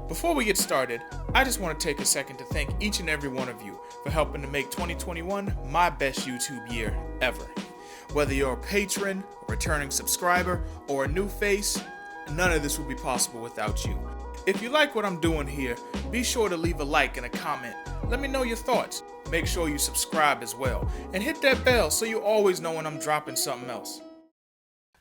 Before we get started, I just want to take a second to thank each and every one of you for helping to make 2021 my best YouTube year ever. Whether you're a patron, a returning subscriber, or a new face, none of this would be possible without you. If you like what I'm doing here, be sure to leave a like and a comment. Let me know your thoughts. Make sure you subscribe as well, and hit that bell so you always know when I'm dropping something else.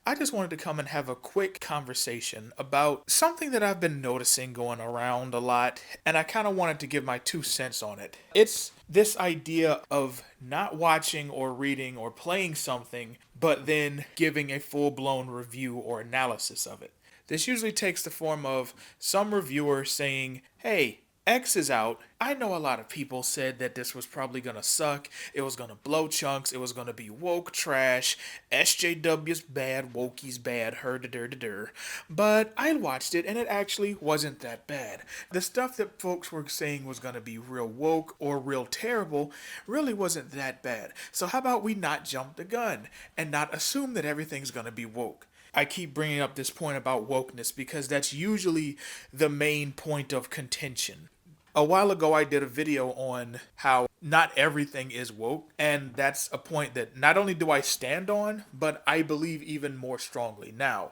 I just wanted to come and have a quick conversation about something that I've been noticing going around a lot, and I kind of wanted to give my 2 cents on it. It's this idea of not watching or reading or playing something, but then giving a full-blown review or analysis of it. This usually takes the form of some reviewer saying, hey, X is out. I know a lot of people said that this was probably gonna suck. It was gonna blow chunks. It was gonna be woke trash. SJW's bad. Wokey's bad. Her-da-dur-da-dur. But I watched it and it actually wasn't that bad. The stuff that folks were saying was gonna be real woke or real terrible really wasn't that bad. So how about we not jump the gun and not assume that everything's gonna be woke? I keep bringing up this point about wokeness because that's usually the main point of contention. A while ago, I did a video on how not everything is woke, and that's a point that not only do I stand on, but I believe even more strongly. Now,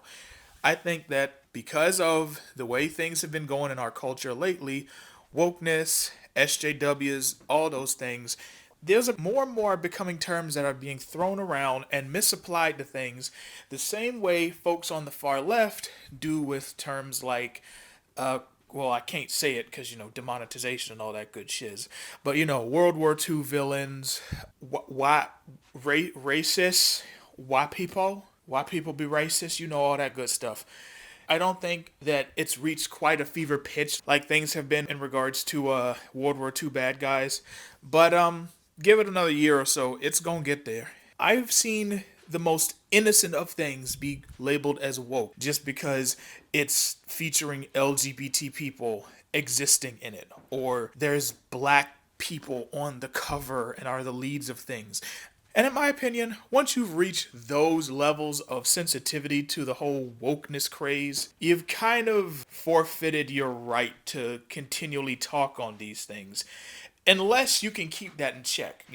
I think that because of the way things have been going in our culture lately, wokeness, SJWs, all those things, there's more and more becoming terms that are being thrown around and misapplied to things the same way folks on the far left do with terms like well, I can't say it because, demonetization and all that good shiz. But, World War II villains, why racist, why people be racist, all that good stuff. I don't think that it's reached quite a fever pitch like things have been in regards to World War II bad guys. But give it another year or so, it's gonna get there. I've seen the most innocent of things be labeled as woke just because it's featuring LGBT people existing in it, or there's black people on the cover and are the leads of things. And in my opinion, once you've reached those levels of sensitivity to the whole wokeness craze, you've kind of forfeited your right to continually talk on these things. Unless you can keep that in check.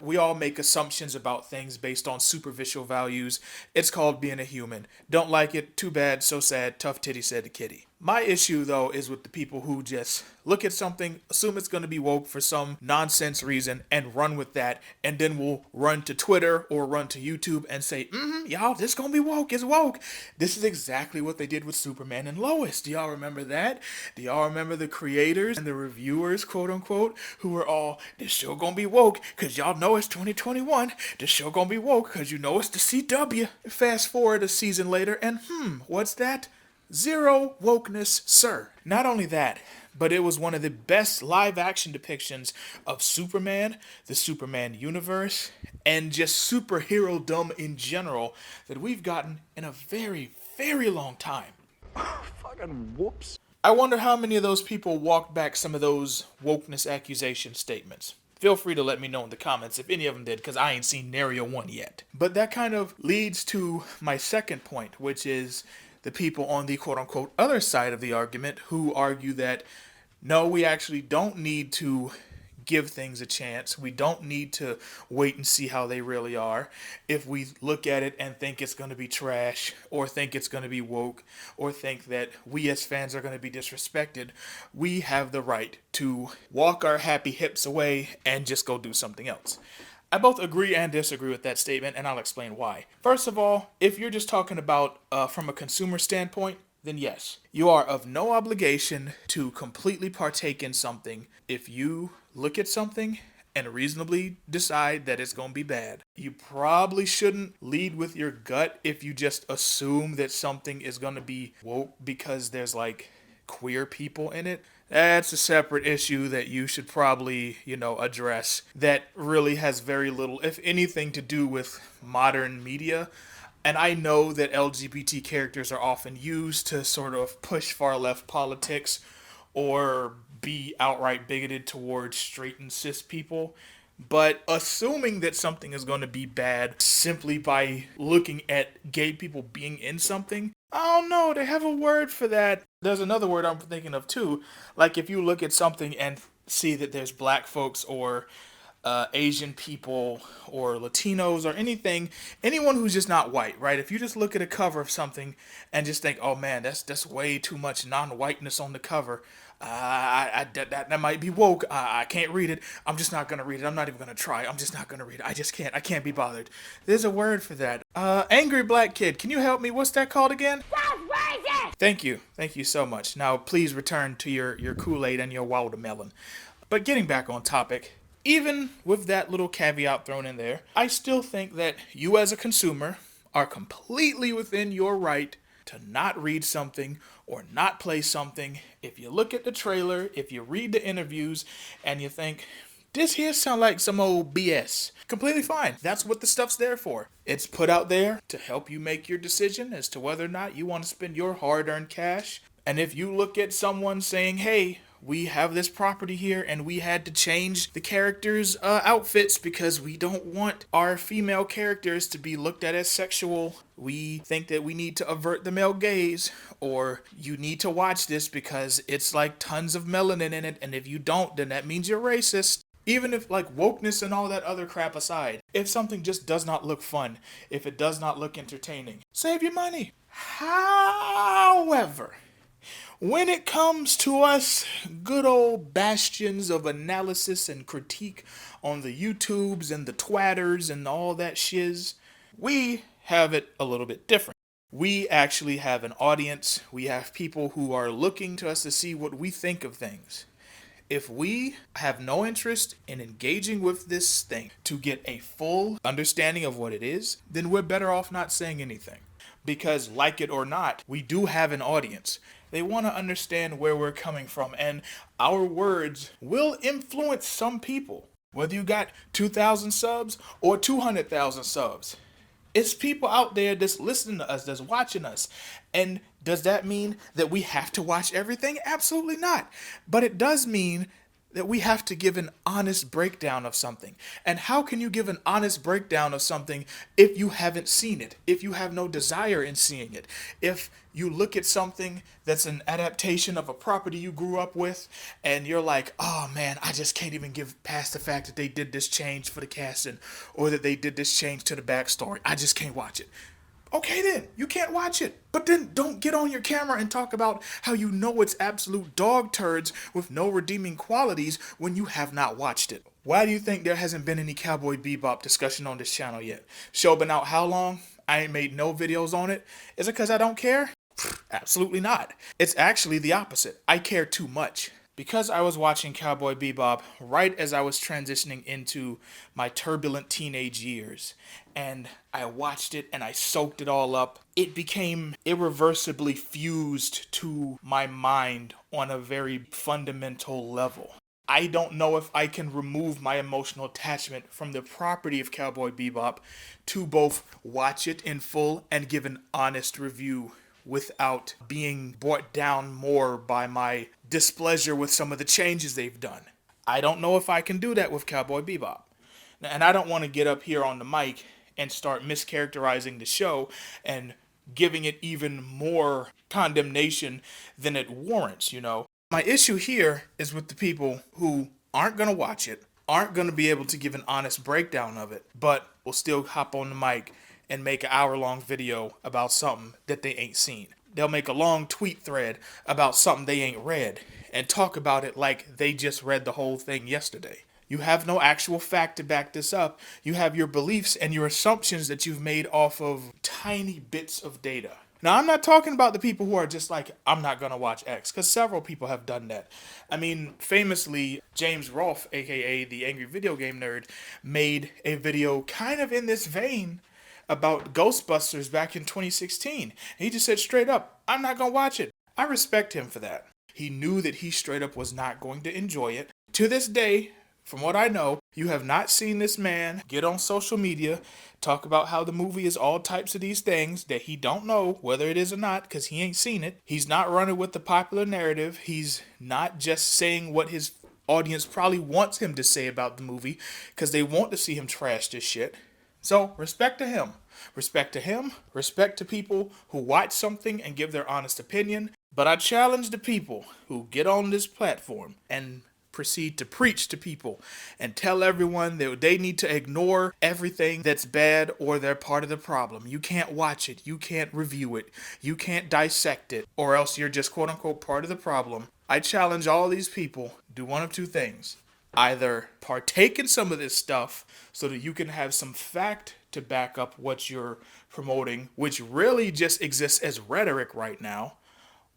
We all make assumptions about things based on superficial values. It's called being a human. Don't like it? Too bad, so sad, tough titty, said the kitty. My issue, though, is with the people who just look at something, assume it's going to be woke for some nonsense reason, and run with that, and then will run to Twitter or run to YouTube and say, y'all, this going to be woke, it's woke. This is exactly what they did with Superman and Lois. Do y'all remember that? Do y'all remember the creators and the reviewers, quote unquote, who were all, this show going to be woke, because y'all know it's 2021. This show going to be woke, because you know it's the CW. Fast forward a season later, and what's that? Zero wokeness, sir. Not only that, but it was one of the best live action depictions of Superman, the Superman universe, and just superhero dumb in general that we've gotten in a very, very long time. Fucking whoops. I wonder how many of those people walked back some of those wokeness accusation statements. Feel free to let me know in the comments if any of them did, because I ain't seen nary a one yet. But that kind of leads to my second point, which is the people on the quote-unquote other side of the argument who argue that, no, we actually don't need to give things a chance. We don't need to wait and see how they really are. If we look at it and think it's going to be trash, or think it's going to be woke, or think that we as fans are going to be disrespected, we have the right to walk our happy hips away and just go do something else. I both agree and disagree with that statement, and I'll explain why. First of all, if you're just talking about from a consumer standpoint, then yes, you are of no obligation to completely partake in something if you look at something and reasonably decide that it's going to be bad. You probably shouldn't lead with your gut if you just assume that something is going to be woke because there's like queer people in it. That's a separate issue that you should probably, address that really has very little, if anything, to do with modern media. And I know that LGBT characters are often used to sort of push far left politics or be outright bigoted towards straight and cis people. But assuming that something is going to be bad simply by looking at gay people being in something, I don't know, they have a word for that. There's another word I'm thinking of too. Like if you look at something and see that there's black folks or Asian people or Latinos or anyone who's just not white, right? If you just look at a cover of something and just think, oh man, that's way too much non-whiteness on the cover. That might be woke. I can't read it. I'm just not gonna read it. I'm not even gonna try. I'm just not gonna read it. I just can't. I can't be bothered. There's a word for that. Angry black kid. Can you help me? What's that called again? That's racist. Thank you. Thank you so much. Now please return to your Kool-Aid and your watermelon. But getting back on topic, even with that little caveat thrown in there, I still think that you as a consumer are completely within your right to not read something or not play something. If you look at the trailer, if you read the interviews, and you think, this here sound like some old BS. Completely fine. That's what the stuff's there for. It's put out there to help you make your decision as to whether or not you want to spend your hard-earned cash. And if you look at someone saying, hey, we have this property here and we had to change the characters' outfits because we don't want our female characters to be looked at as sexual. We think that we need to avert the male gaze, or you need to watch this because it's like tons of melanin in it, and if you don't, then that means you're racist. Even if like wokeness and all that other crap aside, if something just does not look fun, if it does not look entertaining, save your money. However, when it comes to us good old bastions of analysis and critique on the YouTubes and the Twatters and all that shiz, we have it a little bit different. We actually have an audience. We have people who are looking to us to see what we think of things. If we have no interest in engaging with this thing to get a full understanding of what it is, then we're better off not saying anything. Because like it or not, we do have an audience. They want to understand where we're coming from, and our words will influence some people. Whether you got 2,000 subs or 200,000 subs. It's people out there that's listening to us, that's watching us. And does that mean that we have to watch everything? Absolutely not. But it does mean that we have to give an honest breakdown of something. And how can you give an honest breakdown of something if you haven't seen it? If you have no desire in seeing it? If you look at something that's an adaptation of a property you grew up with, and you're like, oh man, I just can't even give past the fact that they did this change for the casting, or that they did this change to the backstory. I just can't watch it. Okay then, you can't watch it. But then don't get on your camera and talk about how you know it's absolute dog turds with no redeeming qualities when you have not watched it. Why do you think there hasn't been any Cowboy Bebop discussion on this channel yet? Show been out how long? I ain't made no videos on it. Is it because I don't care? Absolutely not. It's actually the opposite. I care too much. Because I was watching Cowboy Bebop right as I was transitioning into my turbulent teenage years, and I watched it and I soaked it all up, it became irreversibly fused to my mind on a very fundamental level. I don't know if I can remove my emotional attachment from the property of Cowboy Bebop to both watch it in full and give an honest review without being brought down more by my displeasure with some of the changes they've done. I don't know if I can do that with Cowboy Bebop. And I don't want to get up here on the mic and start mischaracterizing the show and giving it even more condemnation than it warrants, you know. My issue here is with the people who aren't going to watch it, aren't going to be able to give an honest breakdown of it, but will still hop on the mic and make an hour-long video about something that they ain't seen. They'll make a long tweet thread about something they ain't read and talk about it like they just read the whole thing yesterday. You have no actual fact to back this up. You have your beliefs and your assumptions that you've made off of tiny bits of data. Now, I'm not talking about the people who are just like, I'm not going to watch X, because several people have done that. I mean, famously, James Rolfe, aka the Angry Video Game Nerd, made a video kind of in this vein about Ghostbusters back in 2016. He just said straight up, I'm not going to watch it. I respect him for that. He knew that he straight up was not going to enjoy it. To this day, from what I know, you have not seen this man get on social media, talk about how the movie is all types of these things that he don't know whether it is or not because he ain't seen it. He's not running with the popular narrative. He's not just saying what his audience probably wants him to say about the movie because they want to see him trash this shit. So, respect to him. Respect to him, respect to people who watch something and give their honest opinion. But I challenge the people who get on this platform and proceed to preach to people and tell everyone that they need to ignore everything that's bad or they're part of the problem. You can't watch it. You can't review it. You can't dissect it, or else you're just quote unquote part of the problem. I challenge all these people, do one of two things. Either partake in some of this stuff so that you can have some fact to back up what you're promoting, which really just exists as rhetoric right now,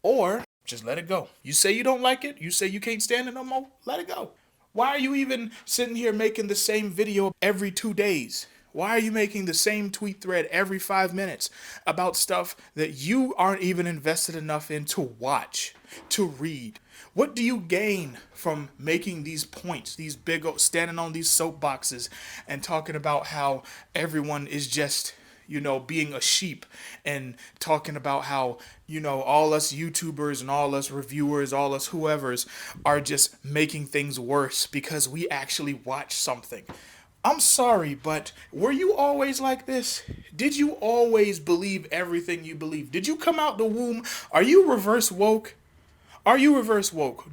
or just let it go. You say you don't like it, you say you can't stand it no more, let it go. Why are you even sitting here making the same video every 2 days? Why are you making the same tweet thread every 5 minutes about stuff that you aren't even invested enough in to watch, to read? What do you gain from making these points, these big, standing on these soapboxes and talking about how everyone is just, being a sheep, and talking about how, all us YouTubers and all us reviewers, all us whoever's are just making things worse because we actually watch something? I'm sorry, but were you always like this? Did you always believe everything you believe? Did you come out the womb? Are you reverse woke? Are you reverse woke?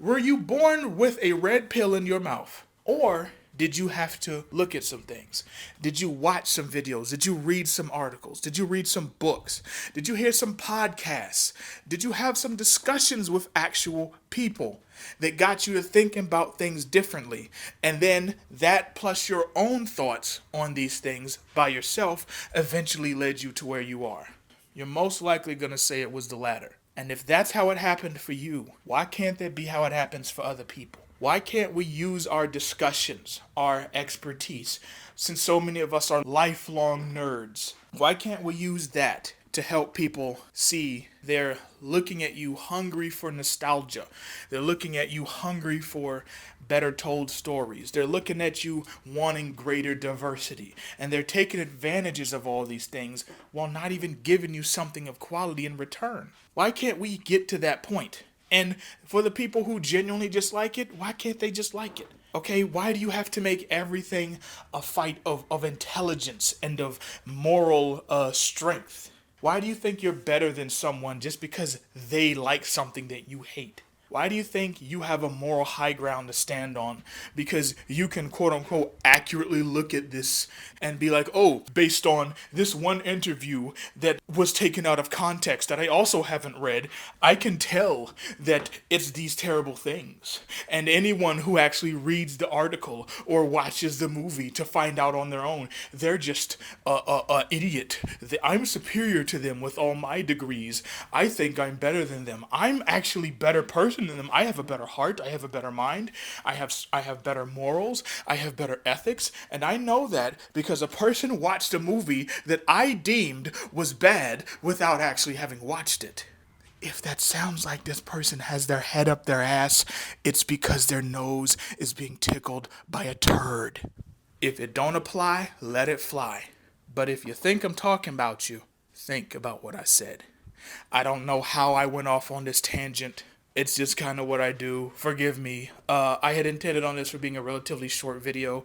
Were you born with a red pill in your mouth? Or did you have to look at some things? Did you watch some videos? Did you read some articles? Did you read some books? Did you hear some podcasts? Did you have some discussions with actual people that got you to think about things differently? And then that plus your own thoughts on these things by yourself eventually led you to where you are. You're most likely going to say it was the latter. And if that's how it happened for you, why can't that be how it happens for other people? Why can't we use our discussions, our expertise, since so many of us are lifelong nerds? Why can't we use that to help people see they're looking at you hungry for nostalgia? They're looking at you hungry for better told stories. They're looking at you wanting greater diversity. And they're taking advantages of all these things while not even giving you something of quality in return. Why can't we get to that point? And for the people who genuinely just like it, why can't they just like it? Okay, why do you have to make everything a fight of intelligence and of moral strength? Why do you think you're better than someone just because they like something that you hate? Why do you think you have a moral high ground to stand on? Because you can quote unquote accurately look at this and be like, oh, based on this one interview that was taken out of context that I also haven't read, I can tell that it's these terrible things. And anyone who actually reads the article or watches the movie to find out on their own, they're just a idiot. I'm superior to them with all my degrees. I think I'm better than them. I'm actually a better person than them. I have a better heart. I have a better mind. I have better morals. I have better ethics. And I know that because a person watched a movie that I deemed was bad without actually having watched it. If that sounds like this person has their head up their ass, it's because their nose is being tickled by a turd. If it don't apply, let it fly. But if you think I'm talking about you, think about what I said. I don't know how I went off on this tangent. It's just kind of what I do. Forgive me. I had intended on this for being a relatively short video,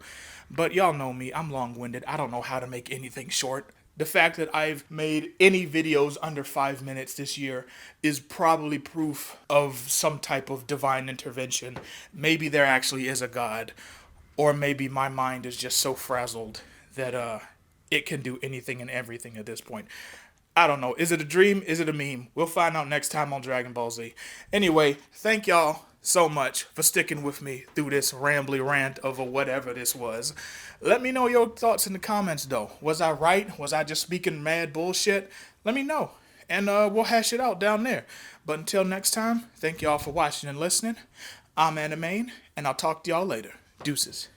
but y'all know me. I'm long-winded. I don't know how to make anything short. The fact that I've made any videos under 5 minutes this year is probably proof of some type of divine intervention. Maybe there actually is a God, or maybe my mind is just so frazzled that it can do anything and everything at this point. I don't know. Is it a dream? Is it a meme? We'll find out next time on Dragon Ball Z. Anyway, thank y'all so much for sticking with me through this rambly rant of whatever this was. Let me know your thoughts in the comments, though. Was I right? Was I just speaking mad bullshit? Let me know, and we'll hash it out down there. But until next time, thank y'all for watching and listening. I'm Animane, and I'll talk to y'all later. Deuces.